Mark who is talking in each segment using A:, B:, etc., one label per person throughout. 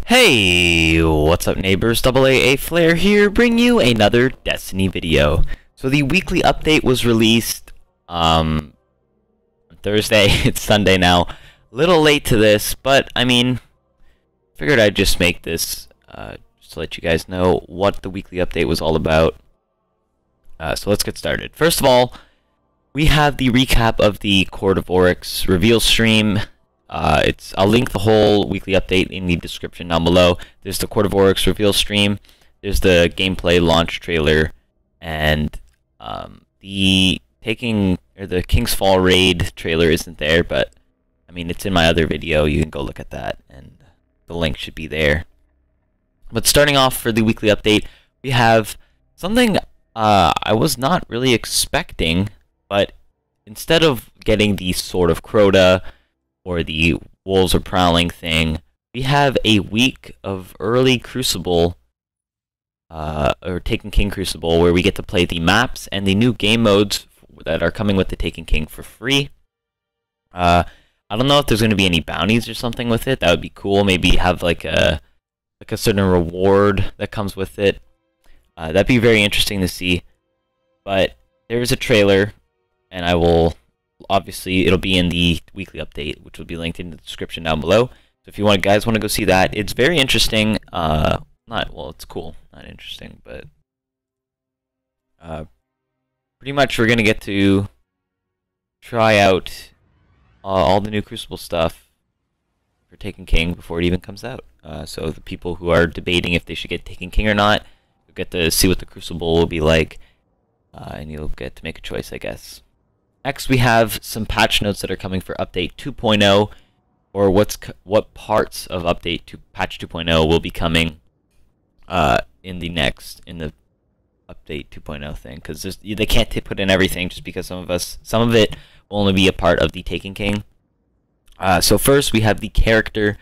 A: Hey, what's up neighbors? AA Flare here, bring you another Destiny video. So the weekly update was released on Thursday. It's Sunday now. A little late to this, but I mean, figured I'd just make this just to let you guys know what the weekly update was all about. So let's get started. First of all, we have the recap of the Court of Oryx reveal stream. I'll link the whole weekly update in the description down below. There's the Court of Oryx reveal stream, there's the gameplay launch trailer, and the King's Fall raid trailer isn't there, but I mean it's in my other video. You can go look at that, and the link should be there. But starting off for the weekly update, we have something I was not really expecting, but instead of getting the Sword of Crota or the Wolves Are Prowling thing, we have a week of early Crucible, or Taken King Crucible, where we get to play the maps and the new game modes that are coming with the Taken King for free. I don't know if there's going to be any bounties or something with it. That would be cool. Maybe have like a certain reward that comes with it. That'd be very interesting to see. But there is a trailer, and obviously it'll be in the weekly update, which will be linked in the description down below. So if you guys want to go see that, it's very interesting. It's cool, not interesting, but pretty much we're gonna get to try out all the new Crucible stuff for Taken King before it even comes out. So the people who are debating if they should get Taken King or not, you'll get to see what the Crucible will be like, and you'll get to make a choice, I guess. Next, we have some patch notes that are coming for Update 2.0, or what parts of Update to Patch 2.0 will be coming in the Update 2.0 thing, because they can't put in everything just because some of it will only be a part of the Taken King. So first, we have the character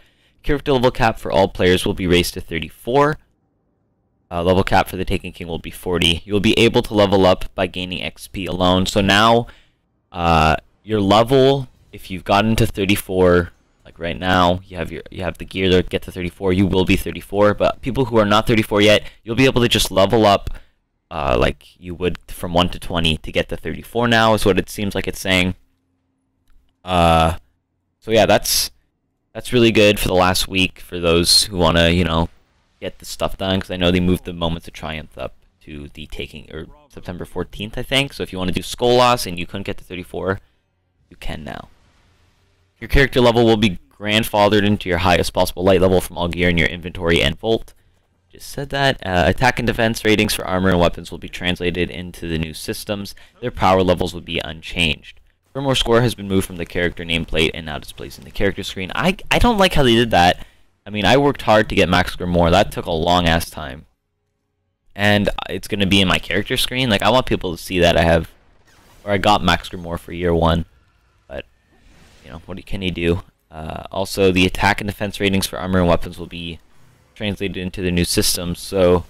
A: level cap for all players will be raised to 34. Level cap for the Taken King will be 40. You'll be able to level up by gaining XP alone. So now, your level, if you've gotten to 34, like right now, you have the gear to get to 34, you will be 34. But people who are not 34 yet, you'll be able to just level up like you would from 1 to 20 to get to 34 now, is what it seems like it's saying. So yeah, that's really good for the last week for those who want to, get the stuff done, because I know they moved the Moments of Triumph up to the September 14th, I think. So if you want to do Skolas and you couldn't get to 34, you can now. Your character level will be grandfathered into your highest possible light level from all gear in your inventory and vault. Just said that. Attack and defense ratings for armor and weapons will be translated into the new systems. Their power levels will be unchanged. Firmware score has been moved from the character nameplate and now displays in the character screen. I don't like how they did that. I mean, I worked hard to get Max Grimoire. That took a long ass time. And it's going to be in my character screen. Like, I want people to see that I got Max Grimoire for year 1. But, what can you do? Also, the attack and defense ratings for armor and weapons will be translated into the new system. So,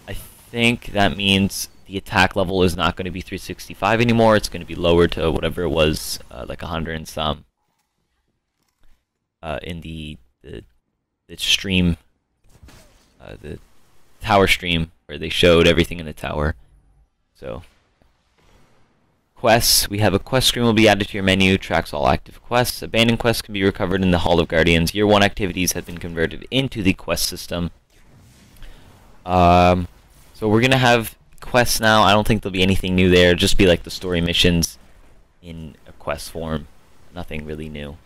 A: I think that means the attack level is not going to be 365 anymore. It's going to be lower to whatever it was, like 100 and some. In the stream, the tower stream, where they showed everything in the tower. So, quests. We have a quest screen will be added to your menu, tracks all active quests. Abandoned quests can be recovered in the Hall of Guardians. Year 1 activities have been converted into the quest system. So we're going to have quests now. I don't think there'll be anything new there. Just be like the story missions in a quest form. Nothing really new.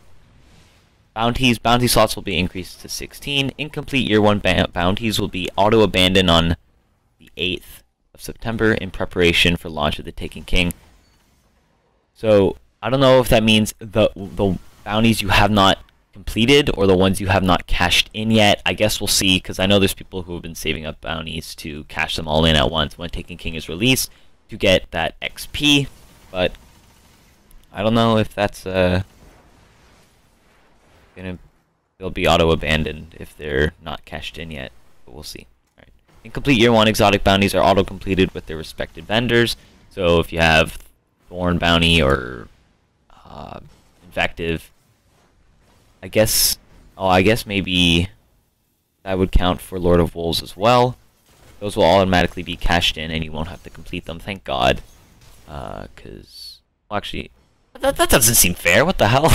A: Bounty slots will be increased to 16. Incomplete Year 1 bounties will be auto-abandoned on the 8th of September in preparation for launch of the Taken King. So, I don't know if that means the bounties you have not completed or the ones you have not cashed in yet. I guess we'll see, because I know there's people who have been saving up bounties to cash them all in at once when Taken King is released to get that XP, but I don't know if that's they'll be auto-abandoned if they're not cashed in yet, but we'll see. Alright. Incomplete Year 1 exotic bounties are auto-completed with their respected vendors, so if you have Thorn Bounty or Invective, I guess maybe That would count for Lord of Wolves as well. Those will automatically be cashed in, and you won't have to complete them. Thank God. Because... Well, actually... That doesn't seem fair. What the hell?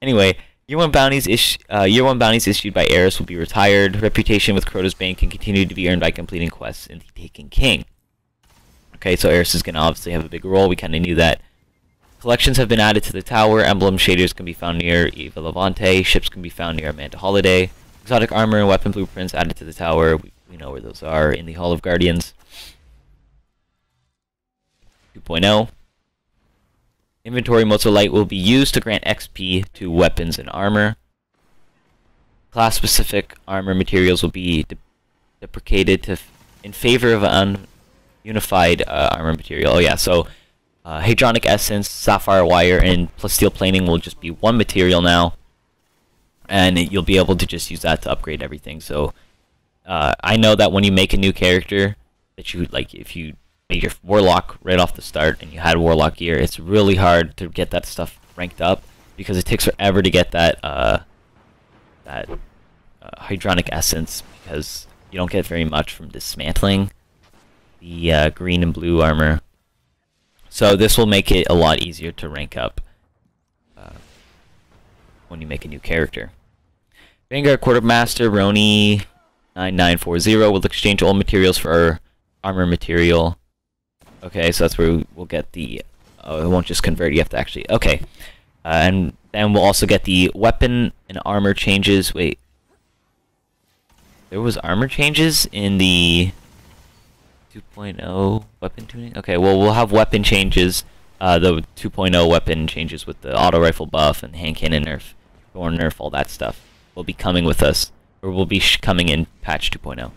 A: Anyway, Year 1 bounties issued by Eris will be retired. Reputation with Crota's Bane can continue to be earned by completing quests in the Taken King. Okay, so Eris is going to obviously have a big role. We kind of knew that. Collections have been added to the tower. Emblem shaders can be found near Eva Levante. Ships can be found near Amanda Holiday. Exotic armor and weapon blueprints added to the tower. We know where those are in the Hall of Guardians. 2.0. Inventory Mozolite will be used to grant XP to weapons and armor. Class-specific armor materials will be deprecated in favor of unified armor material. Oh yeah, so Hadronic Essence, Sapphire Wire, and plus Steel Plating will just be one material now. And you'll be able to just use that to upgrade everything. So I know that when you make a new character, that you like, if you made your Warlock right off the start and you had Warlock gear, it's really hard to get that stuff ranked up because it takes forever to get that Hadronic Essence, because you don't get very much from dismantling the green and blue armor. So this will make it a lot easier to rank up when you make a new character. Vanguard Quartermaster Roni 9940 will exchange old materials for armor material. Okay, so that's where we'll get the... Oh, it won't just convert, you have to actually... Okay. And then we'll also get the weapon and armor changes. Wait. There was armor changes in the 2.0 weapon tuning? Okay, well, we'll have weapon changes. The 2.0 weapon changes with the auto rifle buff and hand cannon nerf, thorn nerf, all that stuff will be coming with us, or will be coming in patch 2.0.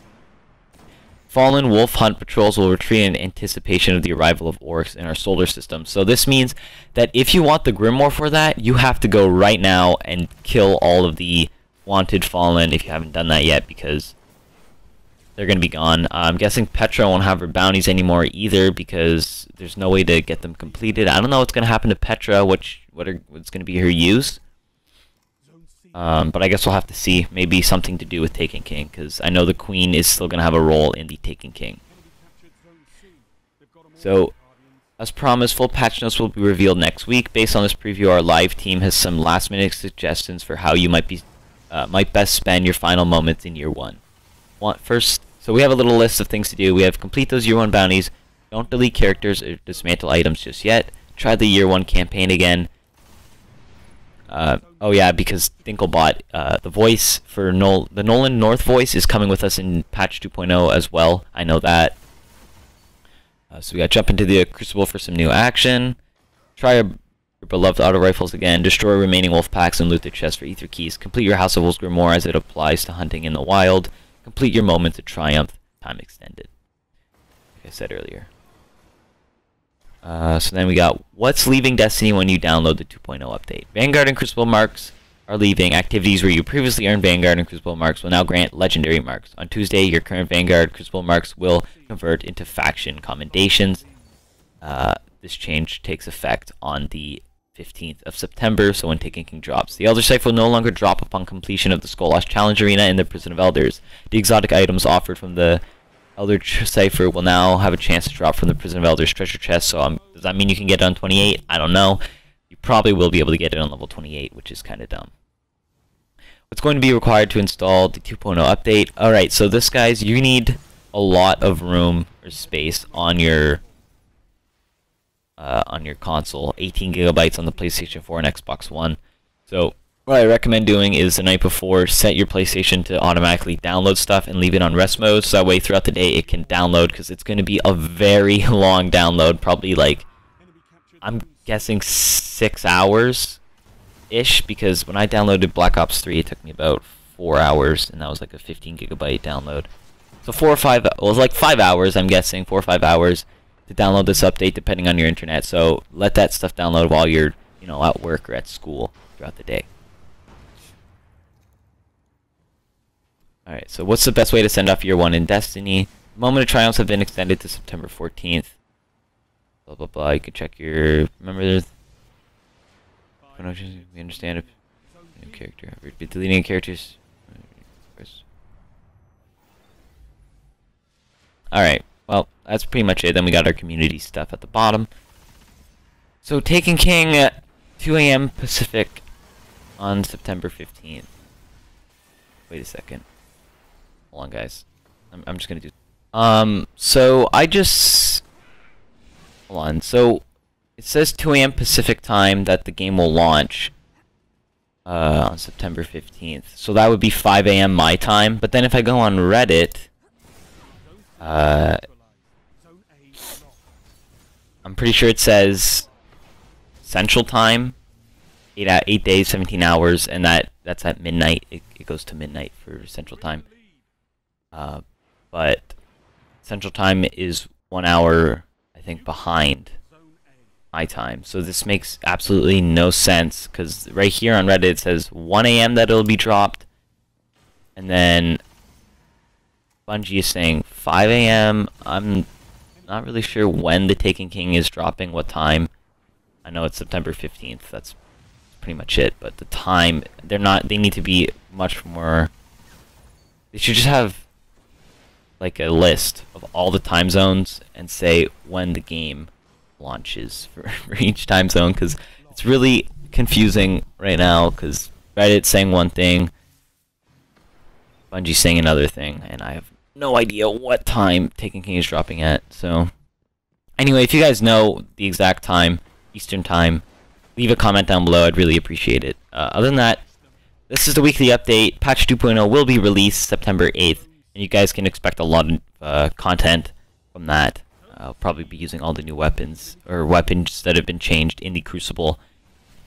A: Fallen Wolf Hunt patrols will retreat in anticipation of the arrival of orcs in our solar system. So this means that if you want the Grimoire for that, you have to go right now and kill all of the wanted Fallen if you haven't done that yet, because they're going to be gone. I'm guessing Petra won't have her bounties anymore either, because there's no way to get them completed. I don't know what's going to happen to Petra, what's going to be her use. But I guess we'll have to see. Maybe something to do with Taken King, because I know the Queen is still going to have a role in the Taken King. So, as promised, full patch notes will be revealed next week. Based on this preview, our live team has some last-minute suggestions for how you might best spend your final moments in Year 1. First, so we have a little list of things to do. We have complete those Year 1 bounties. Don't delete characters or dismantle items just yet. Try the Year 1 campaign again. Oh yeah, because Dinklebot, the voice for the Nolan North voice is coming with us in patch 2.0 as well. I know that. So we gotta jump into the Crucible for some new action. Try your beloved auto rifles again. Destroy remaining wolf packs and loot the chest for ether keys. Complete your House of Wolves Grimoire as it applies to hunting in the wild. Complete your Moments of Triumph, time extended, like I said earlier. So then we got what's leaving Destiny when you download the 2.0 update. Vanguard and Crucible marks are leaving. Activities where you previously earned Vanguard and Crucible marks will now grant legendary marks. On Tuesday, your current Vanguard Crucible marks will convert into faction commendations. This change takes effect on the 15th of September, so when Taken King drops. The Elder Scythe will no longer drop upon completion of the Skolosh Challenge Arena in the Prison of Elders. The exotic items offered from the Elder Cipher will now have a chance to drop from the Prison of Elders treasure chest, so does that mean you can get it on 28? I don't know. You probably will be able to get it on level 28, which is kind of dumb. What's going to be required to install the 2.0 update? Alright, so this, guys, you need a lot of room or space on your console. 18 gigabytes on the PlayStation 4 and Xbox One. So what I recommend doing is the night before, set your PlayStation to automatically download stuff and leave it on rest mode, so that way throughout the day it can download, because it's going to be a very long download, probably like, I'm guessing 6 hours-ish, because when I downloaded Black Ops 3 it took me about 4 hours, and that was like a 15 gigabyte download. So 4 or 5, well, it was like 5 hours, I'm guessing, 4 or 5 hours to download this update depending on your internet, so let that stuff download while you're, at work or at school throughout the day. Alright, so what's the best way to send off Year 1 in Destiny? Moment of Triumphs have been extended to September 14th. Blah blah blah, you can check your... Remember there's... We understand if... New character. We're deleting characters. Alright, well, that's pretty much it. Then we got our community stuff at the bottom. So, Taken King at 2 a.m. Pacific on September 15th. Wait a second. Hold on, guys. I'm just gonna do... so I just... Hold on. So, it says 2 a.m. Pacific time that the game will launch on September 15th. So that would be 5 a.m. my time. But then if I go on Reddit... I'm pretty sure it says Central Time, 8 days, 17 hours, and that's at midnight. It goes to midnight for Central Time. But Central Time is 1 hour, I think, behind my time. So this makes absolutely no sense, because right here on Reddit it says 1 a.m. that it'll be dropped, and then Bungie is saying 5 a.m. I'm not really sure when the Taken King is dropping, what time. I know it's September 15th, that's pretty much it, but the time, they need to be much more, they should just have like a list of all the time zones and say when the game launches for each time zone, because it's really confusing right now, because Reddit's saying one thing, Bungie's saying another thing, and I have no idea what time Taken King is dropping at. So anyway, if you guys know the exact time, Eastern time, leave a comment down below. I'd really appreciate it. Other than that, this is the weekly update. Patch 2.0 will be released September 8th, and you guys can expect a lot of content from that. I'll probably be using all the new weapons, or weapons that have been changed in the Crucible.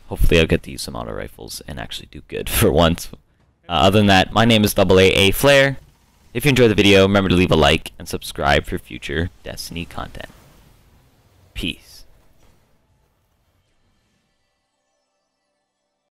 A: Hopefully I'll get to use some auto rifles and actually do good for once. Other than that, my name is AAA Flare. If you enjoyed the video, remember to leave a like and subscribe for future Destiny content. Peace.